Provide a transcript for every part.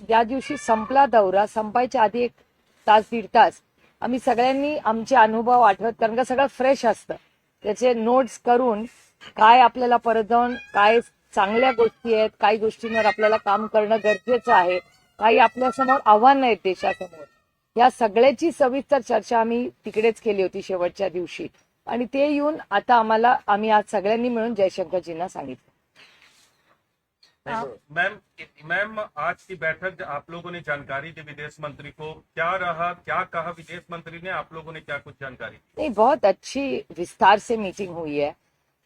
ज्या दिवशी संपला दौरा, संपायच्या आधी 1 तास 1.5 तास आम्ही सगळ्यांनी आमचे अनुभव आठवत, कारण का सगळं फ्रेश असतं, त्याचे नोट्स करून काय आपल्याला परत जाऊन काय चांगल्या गोष्टी आहेत, काही गोष्टींवर आपल्याला काम करणं गरजेचं आहे, काही आपल्यासमोर आव्हानं आहेत देशासमोर, या सगळ्याची सविस्तर चर्चा आम्ही तिकडेच केली होती शेवटच्या दिवशी. आणि ते येऊन आता आम्ही आज सगळ्यांनी मिळून जयशंकरजींना सांगितलं. मैम मैम आज की बैठक आप लोगों ने जानकारी दी विदेश मंत्री को, क्या रहा, क्या कहा विदेश मंत्री ने, आप लोगों ने क्या कुछ जानकारी दी? नहीं, बहुत अच्छी विस्तार से मीटिंग हुई है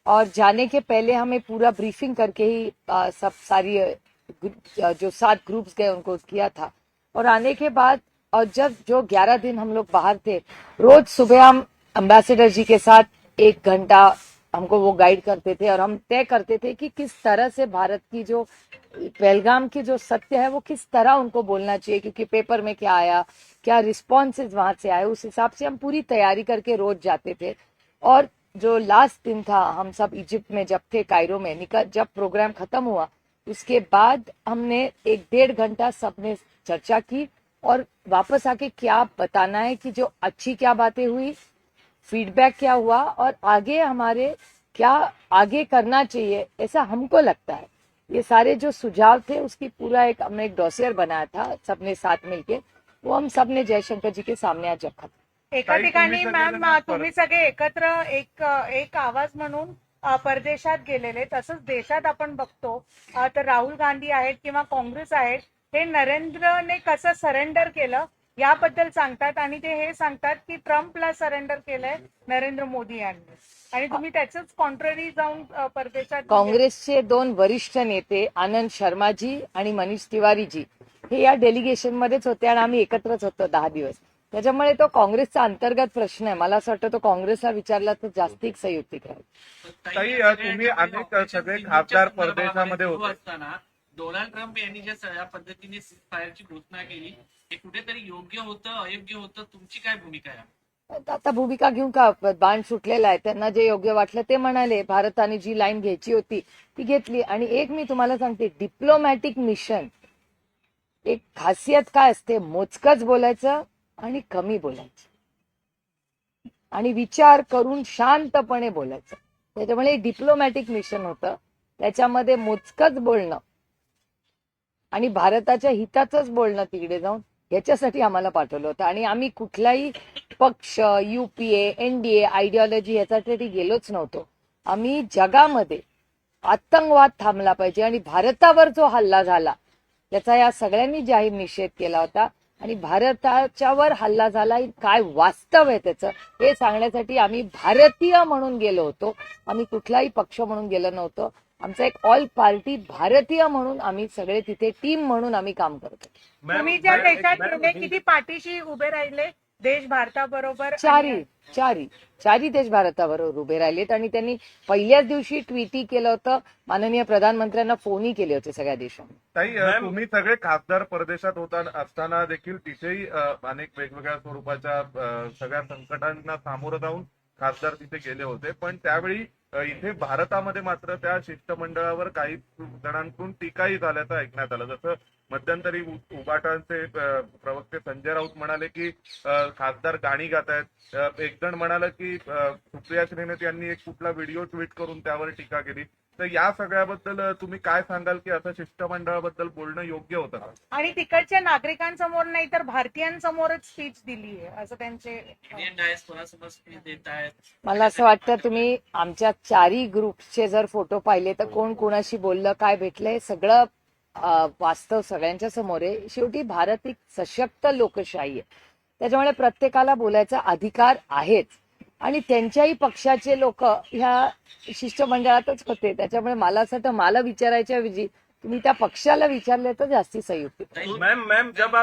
और जाने के पहले हमें पूरा ब्रीफिंग करके ही सब सारी जो 7 ग्रुप्स गए उनको किया था। और आने के बाद और जब जो 11 दिन हम लोग बाहर थे, रोज सुबह हम एम्बेसडर जी के साथ 1 घंटा हमको वो गाइड करते थे और हम तय करते थे कि किस तरह से भारत की जो पहलगाम की जो सत्य है वो किस तरह उनको बोलना चाहिए, क्योंकि पेपर में क्या आया, क्या रिस्पॉन्सेज वहां से आए, उस हिसाब से हम पूरी तैयारी करके रोज जाते थे। और जो लास्ट दिन था, हम सब इजिप्ट में जब थे, कायरो में जब प्रोग्राम खत्म हुआ उसके बाद हमने 1-1.5 घंटा सबने चर्चा की और वापस आके क्या बताना है कि जो अच्छी क्या बातें हुई, फीडबैक क्या हुआ और आगे हमारे क्या आगे करना चाहिए, ऐसा हमको लगता है। ये सारे जो सुझाव थे उसकी पूरा हमने एक डॉसियर बनाया था सबने साथ मिलके, वो हम सबने जयशंकर जी के सामने आज रखा था। एका ठिकाणी मॅम तुम्ही सगळे एकत्र एक आवाज म्हणून परदेशात गेलेले, तसंच देशात आपण बघतो तर राहुल गांधी आहेत किंवा काँग्रेस आहेत, हे नरेंद्रने कसं सरेंडर केलं याबद्दल सांगतात आणि ते हे सांगतात की ट्रम्पला सरेंडर केलंय नरेंद्र मोदी यांनी, आणि तुम्ही त्याचंच कॉन्ट्ररी जाऊन परदेशात काँग्रेसचे 2 वरिष्ठ नेते आनंद शर्माजी आणि मनीष तिवारीजी हे या डेलिगेशन मध्येच होते आणि आम्ही एकत्रच होतो 10 दिवस। त्याच्यामुळे तो काँग्रेसचा अंतर्गत प्रश्न आहे, मला असं वाटतं तो काँग्रेसला विचारला तर जास्तिक संयुक्तिक राहील। तुम्ही अनेक सगळे खासदार परदेशामध्ये होते असताना डोनाल्ड ट्रम्प यांनी ज्या पद्धतीने फायरची घोषणा केली, हे कुठेतरी योग्य होतं, अयोग्य होतं, तुमची काय भूमिका आहे? आता भूमिका घेऊन का, बाण सुटलेला आहे, त्यांना जे योग्य वाटलं ते म्हणाले, भारताने जी लाईन घ्यायची होती ती घेतली। आणि एक मी तुम्हाला सांगते, डिप्लोमॅटिक मिशन एक खासियत काय असते, मोजकच बोलायचं आणि कमी बोलायचं आणि विचार करून शांतपणे बोलायचं। त्याच्यामुळे डिप्लोमॅटिक मिशन होतं, त्याच्यामध्ये मोजकच बोलणं आणि भारताच्या हिताचंच बोलणं तिकडे जाऊन, याच्यासाठी आम्हाला पाठवलं होतं। आणि आम्ही कुठलाही पक्ष, युपीए, एनडीए, आयडिओलॉजी याच्यासाठी गेलोच नव्हतो। आम्ही जगामध्ये आतंकवाद थांबला पाहिजे आणि भारतावर जो हल्ला झाला त्याचा या सगळ्यांनी जाहीर निषेध केला होता आणि भारताच्यावर हल्ला झाला काय वास्तव आहे त्याचं हे सांगण्यासाठी आम्ही भारतीय म्हणून गेलो होतो, आम्ही कुठलाही पक्ष म्हणून गेलो नव्हतो। आमचा एक ऑल पार्टी भारतीय म्हणून आम्ही सगळे तिथे टीम म्हणून आम्ही काम करतो। तुम्ही ज्या देशात गेले किती पाठीशी उभे राहिले देश भारताबरोबर? चारी देश भारताबरोबर उभे राहिलेत आणि त्यांनी पहिल्याच दिवशी ट्विटही केलं होतं, माननीय प्रधानमंत्र्यांना फोनही केले होते सगळ्या देशांनी। ताई, तुम्ही सगळे खासदार परदेशात असताना देखील तिथेही अनेक वेगवेगळ्या स्वरूपाच्या सगळ्या संकटांना सामोरं जाऊन खासदार तिथे गेले होते, पण त्यावेळी इथे भारतामध्ये मात्र त्या शिष्टमंडळावर काही जणांकडून टीकाही झाल्याचं ऐकण्यात आलं। जसं मध्यंतरी उबाटांचे प्रवक्ते संजय राऊत म्हणाले की खासदार गाणी गात आहेत, एक जण म्हणाला की सुप्रिया श्रीनाथ यांनी एक कुठला व्हिडिओ ट्विट करून त्यावर टीका केली। तर या सगळ्याबद्दल तुम्ही काय सांगाल की असं शिष्टमंडळाबद्दल बोलणं योग्य होतं का? आणि तिकडच्या नागरिकांसमोर नाही तर भारतीयांसमोरच स्पीच दिली आहे असं त्यांचे इंडियन डायस्पोरासमोर स्पीच देत आहेत। मला असं वाटतं तुम्ही आमच्या 4ही ग्रुपचे जर फोटो पाहिले तर कोण कोणाशी बोललं, काय भेटलंय, सगळं वास्तव सगळ्यांच्या समोर आहे। शेवटी भारत एक सशक्त लोकशाही आहे, त्याच्यामुळे प्रत्येकाला बोलायचा अधिकार आहेच आणि त्यांच्याही पक्षाचे लोक ह्या शिष्टमंडळातच होते। त्याच्यामुळे मला असं वाटतं मला विचारायच्या ऐवजी तुम्ही त्या पक्षाला विचारले तर जास्ती संयुक्त। मैम जब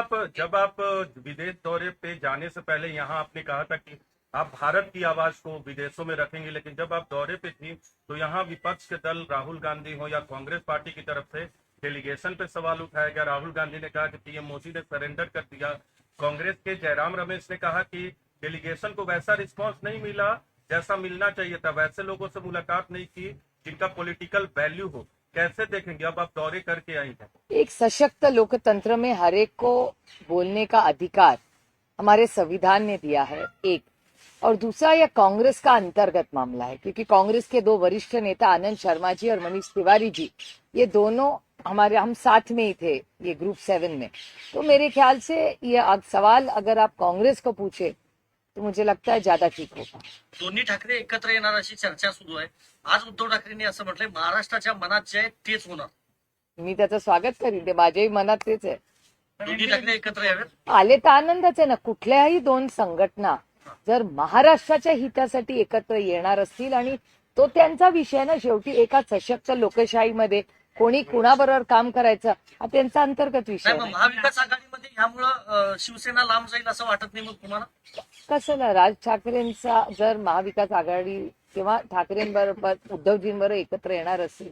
आप विदेश दौरे पे जाने से पहले यहाँ आपने कहा था कि आप भारत की आवाज को विदेशों में रखेंगे, लेकिन जब आप दौरे पे थी तो यहाँ विपक्ष के दल राहुल गांधी हो या कांग्रेस पार्टी की तरफ से डेलीगेशन पे सवाल उठाया गया। राहुल गांधी ने कहा कि पीएम मोदी ने सरेंडर कर दिया। कांग्रेस के जयराम रमेश ने कहा कि डेलीगेशन को वैसा रिस्पांस नहीं मिला जैसा मिलना चाहिए था, वैसे लोगों से मुलाकात नहीं की जिनका पॉलिटिकल वैल्यू हो। कैसे देखेंगे अब आप दौरे करके आई हैं? एक सशक्त लोकतंत्र में हर एक को बोलने का अधिकार हमारे संविधान ने दिया है, एक। और दूसरा, यह कांग्रेस का अंतर्गत मामला है, क्योंकि कांग्रेस के दो वरिष्ठ नेता आनंद शर्मा जी और मनीष तिवारी जी, ये दोनों हम साथ में ही थे ये ग्रुप 7 में। तो मेरे ख्याल से ये सवाल अगर आप कांग्रेस को पूछे तो मुझे लगता है ज्यादा ठीक होगा। दोन्ही ठाकरे एकत्र येणार अशी चर्चा सुरू आहे. आज उद्धव ठाकरेंनी असं म्हटलंय, महाराष्ट्राच्या मनात जे आहे तेच होणार. मी त्याचं स्वागत करीन, ते माझ्याही मनात तेच आहे। दोन्ही ठाकरे एकत्र यावेत. आले तर आनंदच आहे ना। कुठल्याही दोन संघटना जर महाराष्ट्राच्या हितासाठी एकत्र येणार असतील, आणि तो त्यांचा विषय ना, शेवटी एका सशक्त लोकशाहीमध्ये कोणी कुणाबरोबर काम करायचं हा त्यांचा अंतर्गत विषय नाही, मग आहे। महाविकास आघाडीमध्ये यामुळं शिवसेना लांब जाईल असं वाटत नाही मग तुम्हाला? कसं ना, राज ठाकरेंचा जर महाविकास आघाडी किंवा ठाकरेंबरोबर उद्धवजींबरोबर एकत्र येणार असेल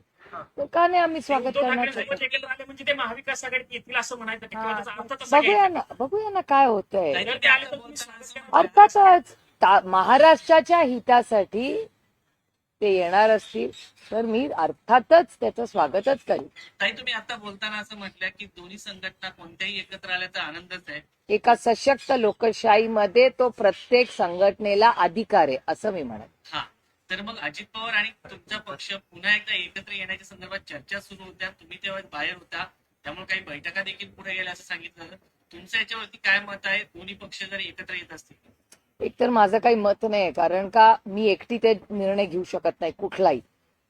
तर का नाही आम्ही स्वागत उद्धव करणार। ठाकरे सोबत एकत्र आले म्हणजे ते महाविकास आघाडीत येतील असं म्हणायचं नाही, किंवा त्याचा अर्थ तसा घ्यायचा. बघूया ना काय होतंय। जर ते आले तर तुम्ही स्वागत करा. अर्थातच महाराष्ट्राच्या हितासाठी ते येणार असतील तर मी अर्थातच त्याचं स्वागतच करेन। ताई, तुम्ही आता बोलताना असं म्हटलं की दोन्ही संघटना कोणत्याही एकत्र आल्याचा आनंदच आहे. एका सशक्त लोकशाहीमध्ये तो प्रत्येक संघटनेला अधिकार आहे असं मी म्हणत। हा, तर मग अजित पवार आणि तुमचा पक्ष पुन्हा एकदा एकत्र येण्याच्या संदर्भात चर्चा सुरू होत्या. तुम्ही तेव्हा बाहेर होता, त्यामुळे काही बैठका देखील पुढे गेल्या असं सांगितलं. तुमचं याच्यावरती काय मत आहे, दोन्ही पक्ष जर एकत्र येत असतील? एकतर माझं काही मत नाही, कारण का मी एकटी ते निर्णय घेऊ शकत नाही कुठलाही।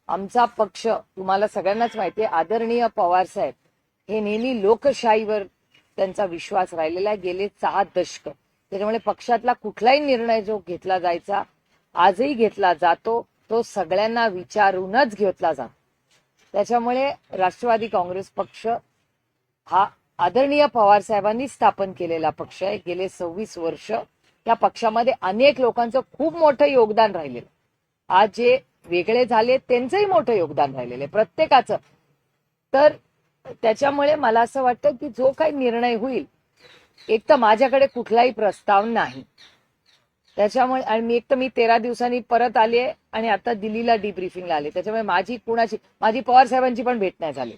आमचा पक्ष तुम्हाला सगळ्यांनाच माहिती आहे, आदरणीय पवार साहेब हे नेहमी लोकशाहीवर त्यांचा विश्वास राहिलेला आहे गेले 6 दशक। त्याच्यामुळे पक्षातला कुठलाही निर्णय जो घेतला जायचा, आजही घेतला जातो, तो सगळ्यांना विचारूनच घेतला जातो। त्याच्यामुळे राष्ट्रवादी काँग्रेस पक्ष हा आदरणीय पवार साहेबांनी स्थापन केलेला पक्ष आहे। गेले 26 वर्ष या पक्षामध्ये अनेक लोकांचं खूप मोठं योगदान राहिलेलं। आज जे वेगळे झाले त्यांचंही मोठं योगदान राहिलेलं आहे प्रत्येकाचं। तर त्याच्यामुळे मला असं वाटतं की जो काही निर्णय होईल, एक तर माझ्याकडे कुठलाही प्रस्ताव नाही, त्याच्यामुळे आणि मी 13 दिवसांनी परत आले आणि आता दिल्लीला डिब्रीफिंगला आले। त्याच्यामुळे माझी पवार साहेबांची पण भेट नाही झाली,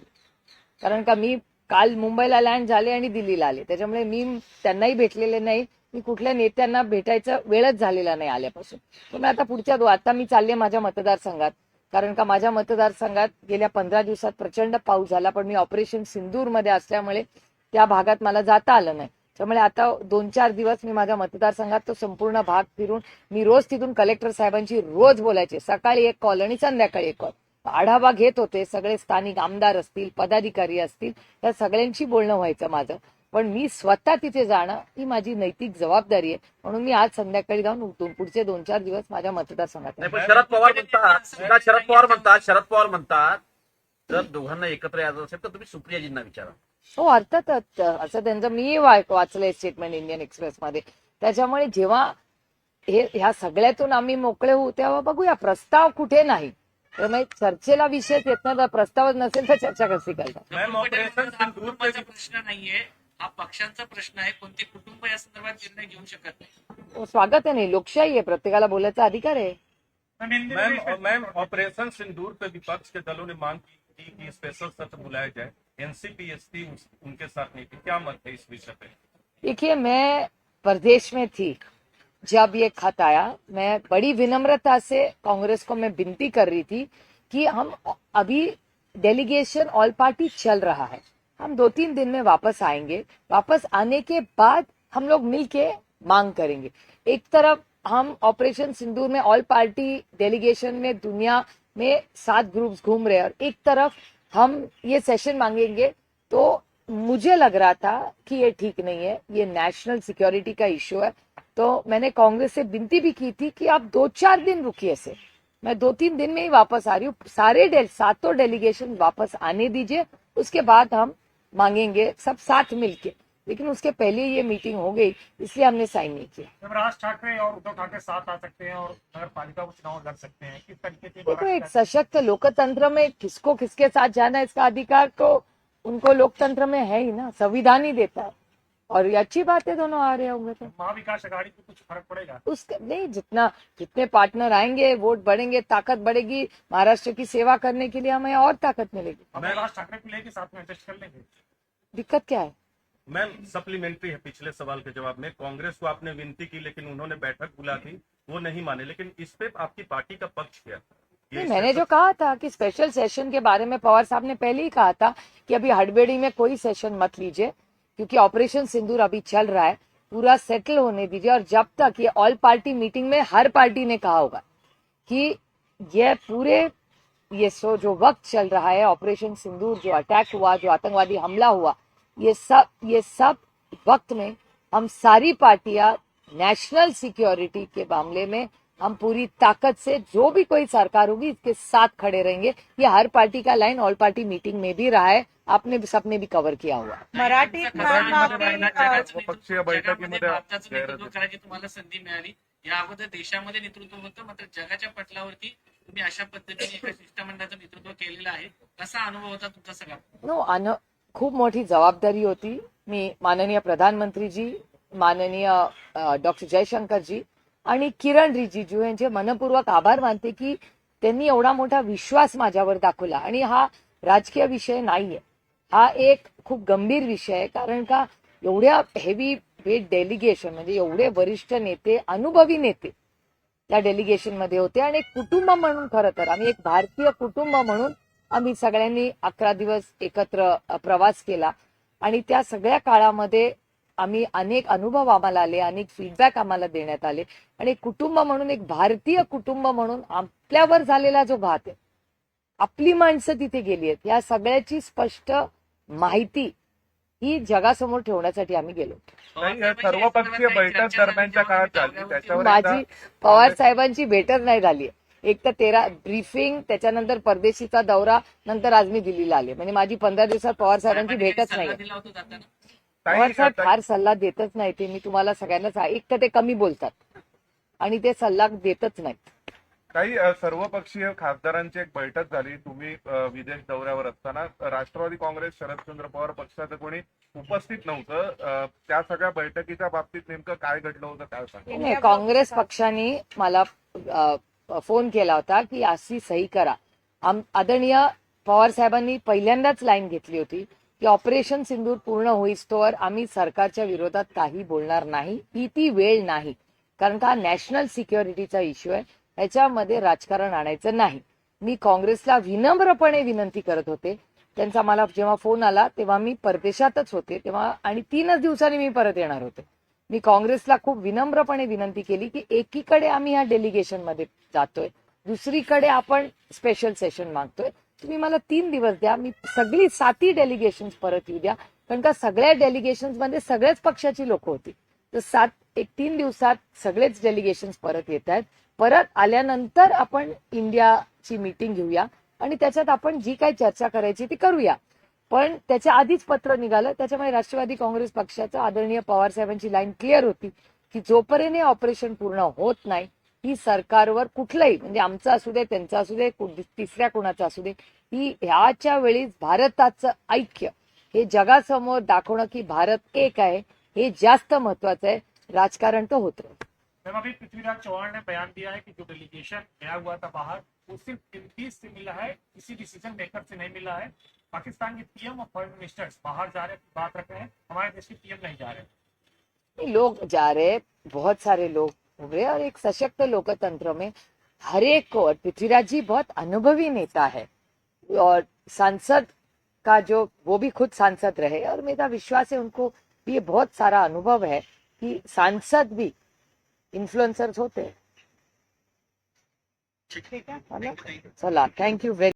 कारण का मी काल मुंबईला लँड झाले आणि दिल्लीला आले। त्याच्यामुळे मी त्यांनाही भेटलेले नाही, मी कुठल्या नेत्यांना भेटायचा वेळच झालेला नाही आल्यापासून। तर आता आता मी चालले माझ्या मतदारसंघात, कारण का माझ्या मतदारसंघात गेल्या 15 दिवसात प्रचंड पाऊस झाला, पण मी ऑपरेशन सिंदूरमध्ये असल्यामुळे त्या भागात मला जाता आलं नाही। त्यामुळे आता 2-4 दिवस मी माझ्या मतदारसंघात तो संपूर्ण भाग फिरून मी रोज तिथून कलेक्टर साहेबांची रोज बोलायचे, सकाळी एक कॉल आणि संध्याकाळी एक कॉल, आढावा घेत होते। सगळे स्थानिक आमदार असतील, पदाधिकारी असतील, या सगळ्यांशी बोलणं व्हायचं माझं। पण मी स्वतः तिथे जाणं ही माझी नैतिक जबाबदारी आहे, म्हणून मी आज संध्याकाळी जाऊन पुढचे 2-4 दिवस माझ्या मतदारसंघात नाही, पण शरद पवार म्हणतात जर दोघांना एकत्र यायचं असेल तर तुम्ही सुप्रियाजींना विचारा. हो, अर्थातच असं त्यांचं मी वाचलंय स्टेटमेंट इंडियन एक्सप्रेस मध्ये। त्याच्यामुळे जेव्हा ह्या सगळ्यातून आम्ही मोकळे होऊ तेव्हा बघूया। प्रस्ताव कुठे नाही, त्यामुळे चर्चेला विषय येत नाही, प्रस्तावच नसेल तर चर्चा कशी करतात। मॅम, ऑपरेशन सिंदूर पे कुटुंबाचा प्रश्न नाहीये, हा पक्षांचा प्रश्न आहे. कोणते कुटुंब या संदर्भात निर्णय घेऊ शकत नाही. स्वागत आहे, नाही लोकशाही आहे, प्रत्येकाला बोलायचा अधिकार आहे। मैम, ऑपरेशन सिंदूर पे विपक्ष के दलों ने मांग की कि स्पेशल सत्र बुलाया जाए, एनसीपीएसटी उनके साथ नहीं थी, क्या मत है इस विषय पे? देखिए, मैं प्रदेश में थी जब ये खत आया। मैं बड़ी विनम्रता से कांग्रेस को मैं विनती कर रही थी कि हम अभी डेलीगेशन ऑल पार्टी चल रहा है, हम 2-3 दिन में वापस आएंगे। वापस आने के बाद हम लोग मिलके मांग करेंगे। एक तरफ हम ऑपरेशन सिंदूर में ऑल पार्टी डेलीगेशन में दुनिया में 7 ग्रुप्स घूम रहे हैं, और एक तरफ हम ये सेशन मांगेंगे। तो मुझे लग रहा था कि ये ठीक नहीं है, ये नेशनल सिक्योरिटी का इश्यू है। तो मैंने कांग्रेस से विनती भी की थी कि आप 2-4 दिन रुकिए से, मैं 2-3 दिन में ही वापस आ रही हूँ। सारे 7 डेलीगेशन वापस आने दीजिए, उसके बाद हम मांगेंगे सब साथ मिलके। लेकिन उसके पहले ये मीटिंग हो गई, इसलिए हमने साइन नहीं किया। जब राज ठाकरे और उद्धव ठाकरे साथ आ सकते हैं और नगर पालिका को चुनाव लड़ सकते हैं, किस तरीके से देखो, एक सशक्त लोकतंत्र में किसको किसके साथ जाना है इसका अधिकार तो उनको लोकतंत्र में है ही ना, संविधान ही देता है। और ये अच्छी बात है, दोनों आ रहे होंगे तो महाविकास आघाड़ी को कुछ फर्क पड़ेगा? उसका नहीं, जितने पार्टनर आएंगे, वोट बढ़ेंगे, ताकत बढ़ेगी, महाराष्ट्र की सेवा करने के लिए हमें और ताकत मिलेगी। हम राज ठाकरे को लेके साथ में एडजस्ट कर लेंगे। दिक्कत क्या है? मैम सप्लीमेंट्री है पिछले सवाल के जवाब में। कांग्रेस को आपने विनती की लेकिन उन्होंने बैठक बुला थी, वो नहीं माने, लेकिन इस पे आपकी पार्टी का पक्ष क्या? नहीं, मैंने जो कहा था कि स्पेशल सेशन के बारे में पवार साहब ने पहले ही कहा था कि अभी हड़बड़ी में कोई सेशन मत लीजिए, क्योंकि ऑपरेशन सिंदूर अभी चल रहा है, पूरा सेटल होने दीजिए। और जब तक ये ऑल पार्टी मीटिंग में हर पार्टी ने कहा होगा कि ये पूरे जो वक्त चल रहा है, ऑपरेशन सिंदूर, जो अटैक हुआ, जो आतंकवादी हमला हुआ, ये सब वक्त में हम सारी पार्टियां नेशनल सिक्योरिटी के मामले में हम पूरी ताकत से, जो भी कोई सरकार होगी इसके साथ खड़े रहेंगे। ये हर पार्टी का लाइन ऑल पार्टी मीटिंग में भी रहा है, आपने सबने भी कव्हर किया हुआ। मराठीत पक्षीय बैठकीमध्ये भारताचं नेतृत्व करायची तुम्हाला संधी मिळाली। या अगोदर देशामध्ये नेतृत्व होतं, मात्र जगाच्या पटलावरती तुम्ही अशा पद्धतीने एका शिष्टमंडळाचं नेतृत्व केलेलं आहे। कसा अनुभव होता तुमचा सगळा? खूप मोठी जबाबदारी होती। मी माननीय प्रधानमंत्रीजी, माननीय डॉक्टर जयशंकरजी आणि किरण रिजिजू यांचे मनपूर्वक आभार मानते की त्यांनी एवढा मोठा विश्वास माझ्यावर दाखवला। आणि हा राजकीय विषय नाहीये, हा एक खूप गंभीर विषय आहे। कारण का एवढ्या हेवी वेट डेलिगेशन, म्हणजे एवढे वरिष्ठ नेते, अनुभवी नेते त्या डेलिगेशन मध्ये होते आणि एक कुटुंब म्हणून, खरं तर आम्ही एक भारतीय कुटुंब म्हणून आम्ही सगळ्यांनी 11 दिवस एकत्र प्रवास केला। आणि त्या सगळ्या काळामध्ये आम्ही अनेक अनुभव आम्हाला आले, अनेक फीडबॅक आम्हाला देण्यात आले। आणि कुटुंब म्हणून, एक भारतीय कुटुंब म्हणून आपल्यावर झालेला जो घात आहे, आपली माणसं तिथे गेली आहेत, या सगळ्याची स्पष्ट माहिती ही जगासमोर ठेवण्यासाठी आम्ही गेलो। सर्वपक्षीय बैठक दरम्यानच्या काळात झाली, त्याच्यावर माझी पवार साहेबांची भेटच नाही झाली। एक तर 13 ब्रीफिंग, त्याच्यानंतर परदेशीचा दौरा, नंतर आज मी दिल्लीला आले। म्हणजे माझी 15 दिवसात पवार साहेबांची भेटच नाही। दिला होता जाताना पवार साहेब फार सल्ला देतच नाही, ते मी तुम्हाला सगळ्यांना, एक तर ते कमी बोलतात आणि ते सल्ला देतच नाहीत। काही सर्वपक्षीय खासदारांची एक बैठक झाली, तुम्ही विदेश दौऱ्यावर असताना राष्ट्रवादी काँग्रेस, शरदचंद्र पवार पक्षाचं कोणी उपस्थित नव्हतं। त्या सगळ्या बैठकीच्या बाबतीत नेमकं काय घडलं होतं, काय सांगा? नाही, काँग्रेस पक्षाने मला फोन केला होता की अशी सही करा। आदरणीय पवार साहेबांनी पहिल्यांदाच लाईन घेतली होती की ऑपरेशन सिंदूर पूर्ण होईस्तोवर आम्ही सरकारच्या विरोधात काही बोलणार नाही, ही ती वेळ नाही। कारण का नॅशनल सिक्युरिटीचा इश्यू आहे, ह्याच्यामध्ये राजकारण आणायचं नाही। मी काँग्रेसला विनम्रपणे विनंती करत होते। त्यांचा मला जेव्हा फोन आला तेव्हा मी परदेशातच होते तेव्हा, आणि 3च दिवसांनी मी परत येणार होते। मी काँग्रेसला खूप विनम्रपणे विनंती केली की एकीकडे आम्ही ह्या डेलिगेशन मध्ये जातोय, दुसरीकडे आपण स्पेशल सेशन मागतोय, तुम्ही मला 3 दिवस द्या, मी सगळी 7 डेलिगेशन परत येऊ द्या। कारण का सगळ्या डेलिगेशन मध्ये सगळ्याच पक्षाची लोक होती, तर 3 दिवसात सगळेच डेलिगेशन परत येत आहेत। परत आल्यानंतर आपण इंडियाची मीटिंग घेऊया आणि त्याच्यात आपण जी काही चर्चा करायची ती करूया। पण त्याच्या आधीच पत्र निघालं, त्याच्यामुळे राष्ट्रवादी काँग्रेस पक्षाचं आदरणीय पवार साहेबांची लाईन क्लिअर होती की जोपर्यंत ऑपरेशन पूर्ण होत नाही, ही सरकारवर कुठलंही, म्हणजे आमचं असू दे, त्यांचं असू दे, तिसऱ्या कोणाचं असू दे, ही ह्याच्या वेळी भारताचं ऐक्य हे जगासमोर दाखवणं की भारत एक आहे, हे जास्त महत्वाचं आहे। राजकारण तो होतं। मैम अभी पृथ्वीराज चौहान ने बयान दिया है कि जो डेलीगेशन गया हुआ था बाहर, वो सिर्फ गिनतीस से मिला है, किसी डिसीजन मेकर से नहीं मिला है। पाकिस्तान के पीएम और फॉरेन मिनिस्टर्स बाहर जा रहे बात रख रहे हैं, हमारे देश के पीएम नहीं जा रहे। लोग जा रहे, बहुत सारे लोग हो गए, और एक सशक्त लोकतंत्र में हर एक को, और पृथ्वीराज जी बहुत अनुभवी नेता है और सांसद का जो, वो भी खुद सांसद रहे, और मेरा विश्वास है उनको भी बहुत सारा अनुभव है कि सांसद भी इन्फ्लुएंसर्स होते हैं। ठीक है, चला, थैंक यू वेरी